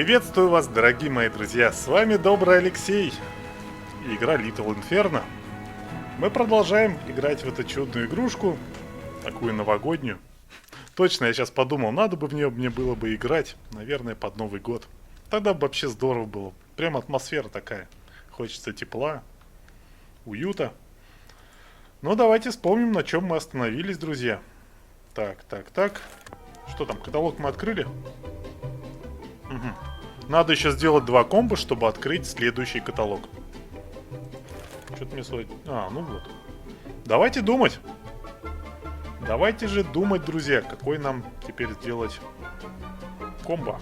Приветствую вас, дорогие мои друзья, с вами Добрый Алексей и игра Little Inferno. Мы продолжаем играть в эту чудную игрушку, такую новогоднюю. Точно, я сейчас подумал, надо бы в нее мне было бы играть, наверное, под Новый год. Тогда бы вообще здорово было, прям атмосфера такая, хочется тепла, уюта. Ну давайте вспомним, на чем мы остановились, друзья. Так. Что там, каталог мы открыли? Угу. Надо еще сделать 2 комбо, чтобы открыть следующий каталог. Что-то мне стоит... ну вот. Давайте думать. Давайте же думать, друзья, какой нам теперь сделать комбо.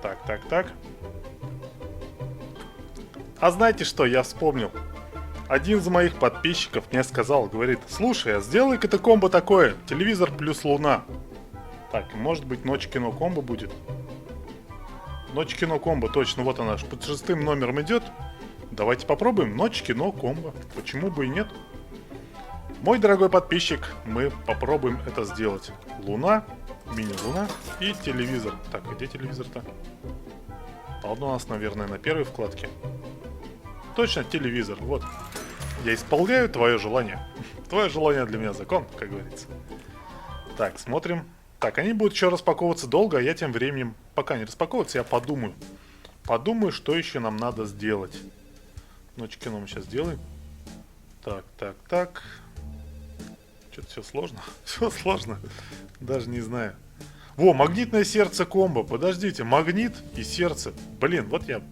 Так. А знаете что, я вспомнил. Один из моих подписчиков мне сказал, говорит: слушай, а сделай-ка ты комбо такое, телевизор плюс луна. Так, может быть, ночь кино комбо будет. Ночь кино комбо, точно, вот она, под 6 номером идет. Давайте попробуем, ночь кино комбо, почему бы и нет. Мой дорогой подписчик, мы попробуем это сделать. Луна, мини-луна и телевизор. Так, где телевизор-то? А он у нас, наверное, на первой вкладке. Точно, телевизор, вот. Я исполняю твое желание. Твое желание для меня закон, как говорится. Так, смотрим. Так, они будут еще распаковываться долго, а я тем временем, пока не распаковываются, я подумаю. Подумаю, что еще нам надо сделать. Ночь кино мы сейчас сделаем. Так. Что-то все сложно. Все сложно. Даже не знаю. Во, магнитное сердце комбо. Подождите, магнит и сердце. Блин, вот я...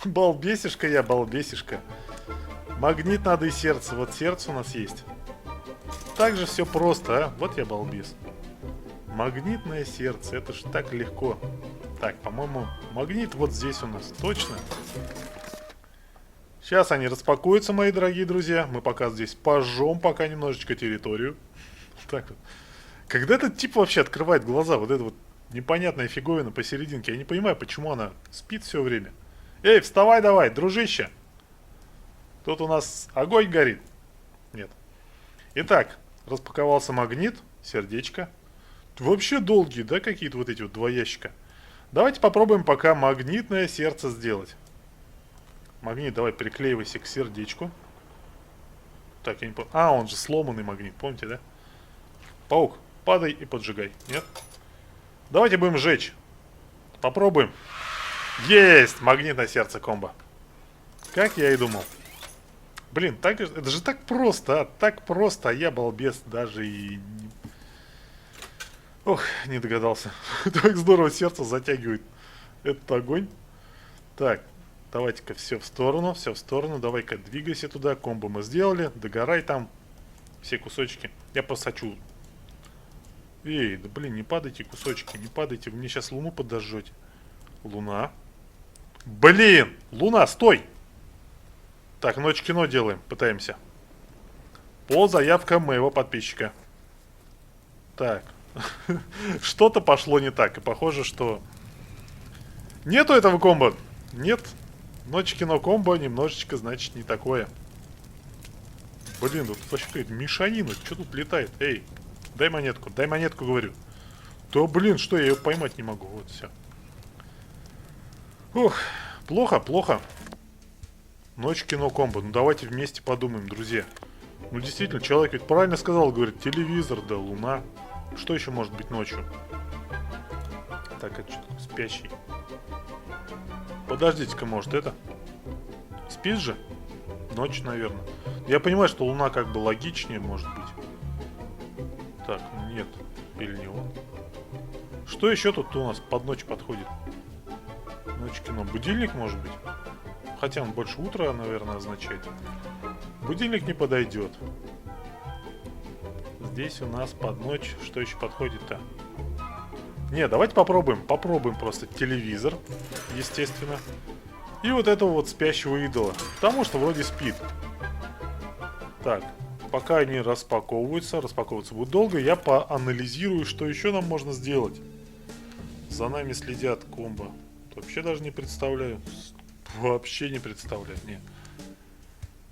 балбесишка. Магнит надо и сердце. Вот сердце у нас есть. Так же все просто, а? Вот я балбес. Магнитное сердце. Это ж так легко. Так, по-моему, магнит вот здесь у нас. Точно. Сейчас они распакуются, мои дорогие друзья. Мы пока здесь пожжем пока немножечко территорию. Так вот. Когда этот тип вообще открывает глаза, вот эта вот непонятная фиговина посерединке, я не понимаю, почему она спит все время. Эй, вставай давай, дружище. Тут у нас огонь горит. Нет. Итак, распаковался магнит, сердечко. Вообще долгие, да, какие-то вот эти вот 2 ящика. Давайте попробуем пока магнитное сердце сделать. Магнит, давай приклеивайся к сердечку. Так, я не помню. Он же сломанный магнит, помните, да? Паук, падай и поджигай. Нет? Давайте будем сжечь. Попробуем. Есть! Магнитное сердце комбо. Как я и думал. Блин, это же так просто, а? Так просто, а я балбес даже и... Ох, не догадался. Так здорово сердце затягивает этот огонь. Так, давайте-ка все в сторону. Давай-ка двигайся туда. Комбо мы сделали. Догорай там. Все кусочки. Я посачу. Эй, да блин, не падайте кусочки. Не падайте, вы мне сейчас луну подожжете. Луна. Блин! Луна, стой! Так, ночь кино делаем. Пытаемся. По заявкам моего подписчика. Так. Что-то пошло не так. И похоже, что... Нету этого комбо. Нет. Ночь кино комбо немножечко, значит, не такое. Блин, тут вообще какая-то мешанина. Что тут летает? Эй, дай монетку, говорю. Да блин, что, я ее поймать не могу. Вот, все. Ух, плохо. Ночь кино комбо. Ну давайте вместе подумаем, друзья. Ну действительно, человек ведь правильно сказал, говорит, телевизор, да, луна. Что еще может быть ночью? Так, это что-то спящий. Подождите-ка, может это? Спишь же? Ночь, наверное. Я понимаю, что луна как бы логичнее может быть. Так, нет. Или не он. Что еще тут у нас под ночь подходит? Ночь кино. Будильник может быть? Хотя он больше утро, наверное, означает. Будильник не подойдет. Здесь у нас под ночь. Что еще подходит-то? Не, давайте попробуем. Попробуем просто телевизор, естественно. И вот этого вот спящего идола. Потому что вроде спит. Так, пока они распаковываются будут долго, я поанализирую, что еще нам можно сделать. За нами следят комбо. Вообще даже не представляю. Вообще не представляю, не.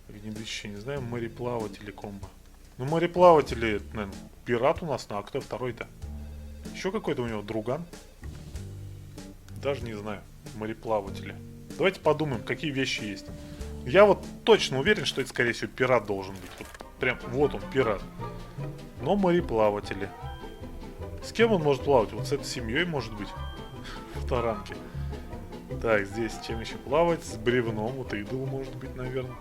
Огнедышащий, не знаю, мореплаватели комбо. Ну, мореплаватели, наверное, пират у нас, а кто второй-то? Еще какой-то у него друган. Даже не знаю. Мореплаватели. Давайте подумаем, какие вещи есть. Я вот точно уверен, что это, скорее всего, пират должен быть. Вот прям, вот он, пират. Но мореплаватели. С кем он может плавать? Вот с этой семьей, может быть, в таранке. Так, здесь чем еще плавать? С бревном. Вот идол может быть, наверное.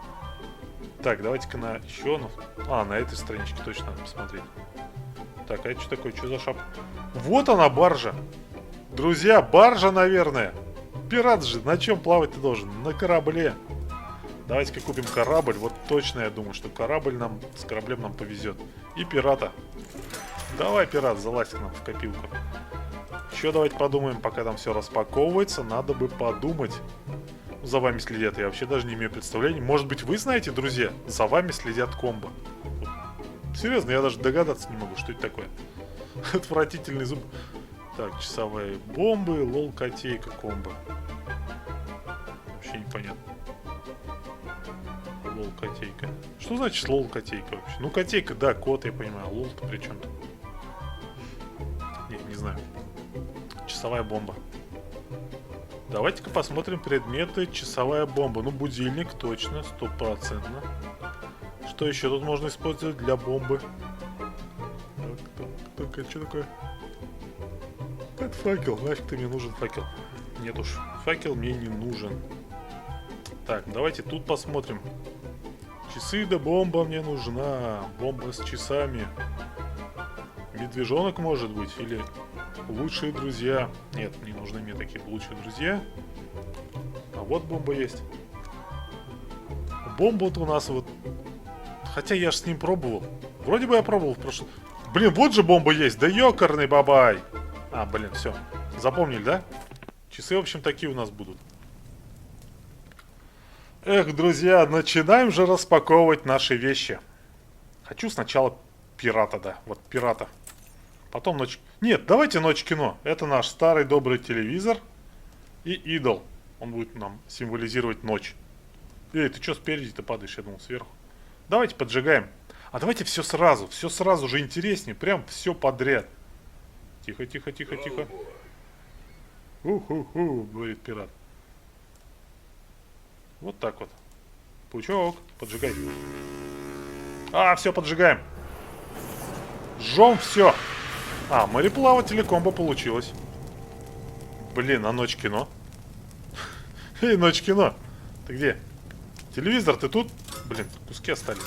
Так, давайте-ка на еще на этой страничке точно надо посмотреть. Так, а это что такое? Что за шапка? Вот она, баржа. Друзья, баржа, наверное. Пират же, на чем плавать ты должен? На корабле. Давайте-ка купим корабль. Вот точно я думаю, что корабль нам, с кораблем нам повезет. И пирата. Давай, пират, залазь к нам в копилку. Еще давайте подумаем, пока там все распаковывается. Надо бы подумать. За вами следят, я вообще даже не имею представления. Может быть, вы знаете, друзья, за вами следят комбо. Серьезно, я даже догадаться не могу, что это такое. Отвратительный зуб. Так, часовые бомбы, лол-котейка комбо. Вообще непонятно. Лол-котейка. Что значит лол-котейка вообще? Ну, котейка, да, кот, я понимаю. А лол-то при чем тут? Не знаю. Часовая бомба. Давайте-ка посмотрим предметы. Часовая бомба. Ну, будильник, точно, 100%. Что еще тут можно использовать для бомбы? Так, а что такое? Это факел. Нафиг ты мне нужен факел? Нет уж, факел мне не нужен. Так, давайте тут посмотрим. Часы да бомба мне нужна. Бомба с часами. Медвежонок может быть? Или лучшие друзья? Нет, не нужны мне такие лучшие друзья. А вот бомба есть. Бомба-то у нас вот... Хотя я ж с ним пробовал. Вроде бы я пробовал в прошлом... Блин, вот же бомба есть. Да ёкарный бабай. А, блин, все. Запомнили, да? Часы, в общем, такие у нас будут. Эх, друзья, начинаем же распаковывать наши вещи. Хочу сначала пирата, да. Вот пирата. Потом ночь... Нет, давайте ночь кино. Это наш старый добрый телевизор. И идол. Он будет нам символизировать ночь. Эй, ты что спереди-то падаешь? Я думал, сверху. Давайте поджигаем. А давайте все сразу же интереснее. Прям все подряд. Тихо, тихо, тихо, тихо. Уху-ху, говорит пират. Вот так вот. Пучок, поджигай. А, все, поджигаем. Жжем все. А, мореплаватели комбо получилось. Блин, а ночь кино? Эй, ночь кино. Ты где? Телевизор, ты тут? Блин, куски остались.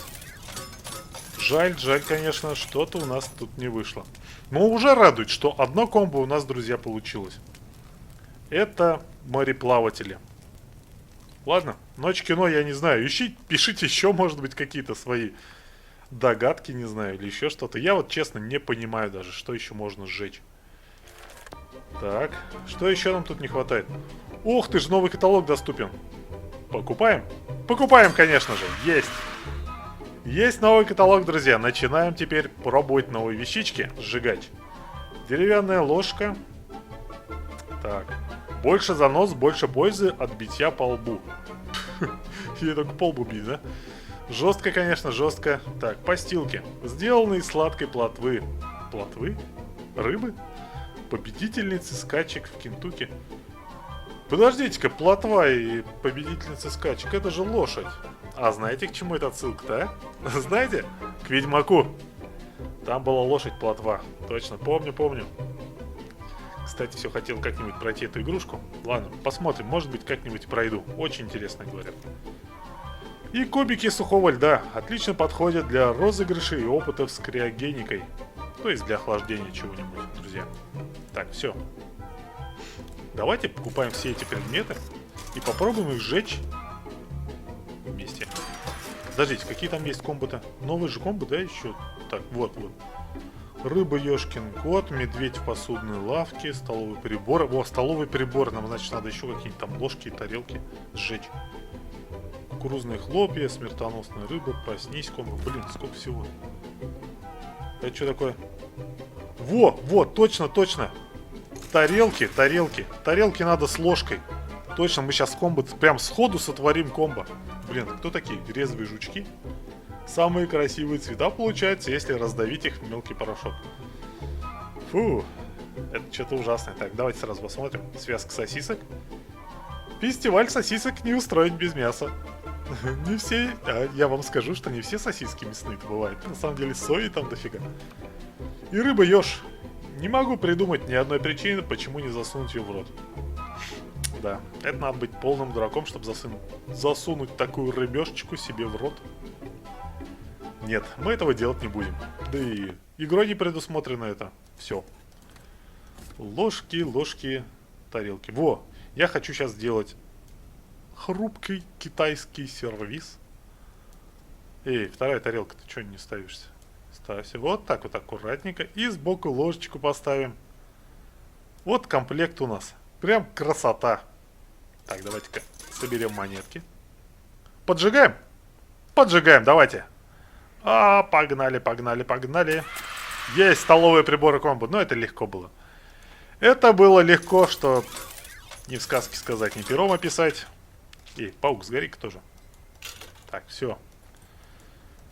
Жаль, конечно, что-то у нас тут не вышло. Но уже радует, что одно комбо у нас, друзья, получилось. Это мореплаватели. Ладно, ночь кино, я не знаю. Пишите еще, может быть, какие-то свои догадки, не знаю, или еще что-то. Я вот, честно, не понимаю даже, что еще можно сжечь. Так, что еще нам тут не хватает? Ух ты ж, новый каталог доступен. Покупаем? Покупаем, конечно же. Есть. Есть новый каталог, друзья. Начинаем теперь пробовать новые вещички сжигать. Деревянная ложка. Так. Больше занос, больше пользы от битья по лбу. Я только по лбу бить, да? Жестко, конечно, жестко. Так, постилки. Сделанные из сладкой плотвы. Плотвы? Рыбы? Победительницы скачек в Кентукки. Подождите-ка, плотва и победительница скачек, это же лошадь. А знаете, к чему это отсылка-то, а? Знаете? К Ведьмаку. Там была лошадь-плотва. Точно, помню. Кстати, все хотел как-нибудь пройти эту игрушку. Ладно, посмотрим, может быть, как-нибудь пройду. Очень интересно, говорят. И кубики сухого льда отлично подходят для розыгрышей и опытов с криогеникой. То есть для охлаждения чего-нибудь, друзья. Так, все. Давайте покупаем все эти предметы и попробуем их сжечь вместе. Подождите, какие там есть комбо-то? Новый же комбо, да, еще? Так, вот. Рыба, ёшкин кот, медведь в посудной лавке, столовый прибор. О, столовый прибор. Нам, значит, надо еще какие-нибудь там ложки и тарелки сжечь. Кукурузные хлопья, смертоносная рыба, проснись, комбо. Блин, сколько всего. Это что такое? Во, точно. Тарелки. Тарелки надо с ложкой. Точно, мы сейчас комбо прям сходу сотворим комбо. Блин, кто такие? Резвые жучки? Самые красивые цвета получаются, если раздавить их в мелкий порошок. Фу, Это что-то ужасное. Так, давайте сразу посмотрим. Связка сосисок. Фестиваль сосисок не устроить без мяса. Не все... я вам скажу, что не все сосиски мясные-то бывают. На самом деле сои там дофига. И рыба ешь. Не могу придумать ни одной причины, почему не засунуть ее в рот. Да, это надо быть полным дураком, чтобы засунуть такую рыбешечку себе в рот. Нет, мы этого делать не будем. Да и игрой не предусмотрено это. Все. Ложки, ложки, тарелки. Во, я хочу сейчас сделать хрупкий китайский сервиз. Эй, вторая тарелка, ты что не ставишься? Ставься. Вот так вот аккуратненько. И сбоку ложечку поставим. Вот комплект у нас. Прям красота. Так, давайте-ка соберем монетки. Поджигаем? Поджигаем, давайте. Погнали, погнали, погнали. Есть столовые приборы комбо. Но это легко было. Это было легко, что не в сказке сказать, не пером описать. И паук, сгори-ка тоже. Так, все.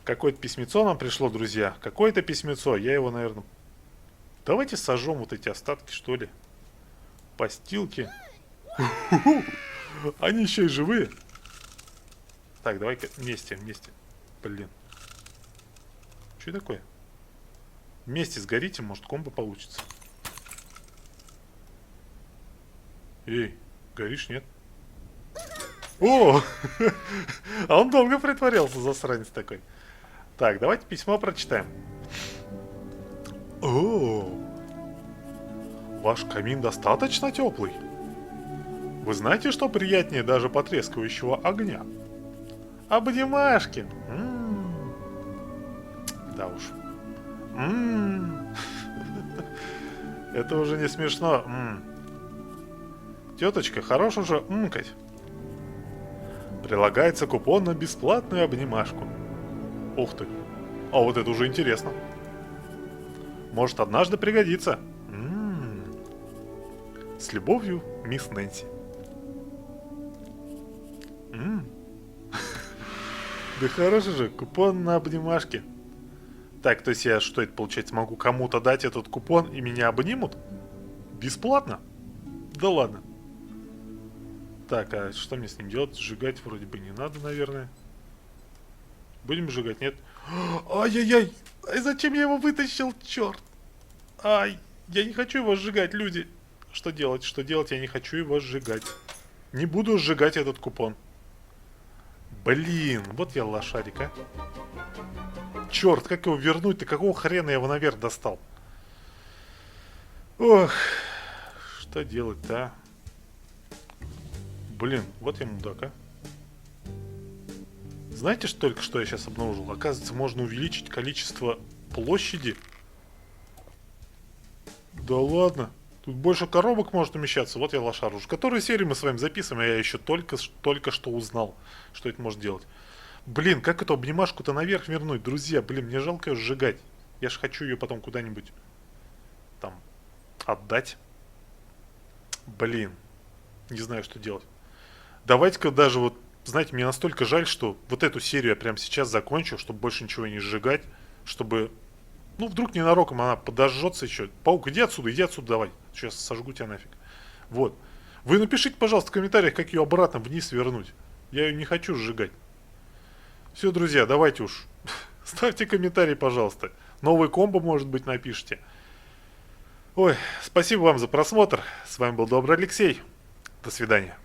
Какое-то письмецо нам пришло, друзья. Какое-то письмецо. Я его, наверное... Давайте сожжем вот эти остатки, что ли. Постилки. Они еще и живые. Так, давай-ка вместе, вместе. Блин. Что такое? Вместе сгорите, может комбо получится. Эй, горишь, нет? О! А он долго притворялся, засранец такой. Так, давайте письмо прочитаем. О! Ваш камин достаточно теплый? Вы знаете, что приятнее даже потрескивающего огня? Обнимашки. Да уж. Это уже не смешно. Теточка, хорош уже мкать. Прилагается купон на бесплатную обнимашку. Ух ты. А вот это уже интересно. Может, однажды пригодится. С любовью, мисс Нэнси. Да хорошо же, купон на обнимашки. Так, то есть я, что это получается, могу кому-то дать этот купон и меня обнимут? Бесплатно? Да ладно. Так, а что мне с ним делать? Сжигать вроде бы не надо, наверное. Будем сжигать, нет? Ай-яй-яй! Зачем я его вытащил, черт? Ай, я не хочу его сжигать, люди. Что делать? Что делать? Я не хочу его сжигать. Не буду сжигать этот купон. Блин, вот я лошарик, а. Черт, как его вернуть-то? Какого хрена я его наверх достал? Ох, что делать-то, а? Блин, вот я мудак, а. Знаете, что только что я сейчас обнаружил? Оказывается, можно увеличить количество площади. Да ладно. Тут больше коробок может умещаться. Вот я лошар уже. Которую серию мы с вами записываем, а я еще только что узнал, что это может делать. Блин, как эту обнимашку-то наверх вернуть? Друзья, блин, мне жалко ее сжигать. Я же хочу ее потом куда-нибудь там отдать. Блин, не знаю, что делать. Давайте-ка даже вот, знаете, мне настолько жаль, что вот эту серию я прямо сейчас закончу, чтобы больше ничего не сжигать, чтобы, ну, вдруг ненароком она подожжется еще. Паук, иди отсюда давай. Сейчас сожгу тебя нафиг. Вот. Вы напишите, пожалуйста, в комментариях, как ее обратно вниз вернуть. Я ее не хочу сжигать. Все, друзья, давайте уж. Ставьте комментарий, пожалуйста. Новый комбо, может быть, напишите. Ой, спасибо вам за просмотр. С вами был Добрый Алексей. До свидания.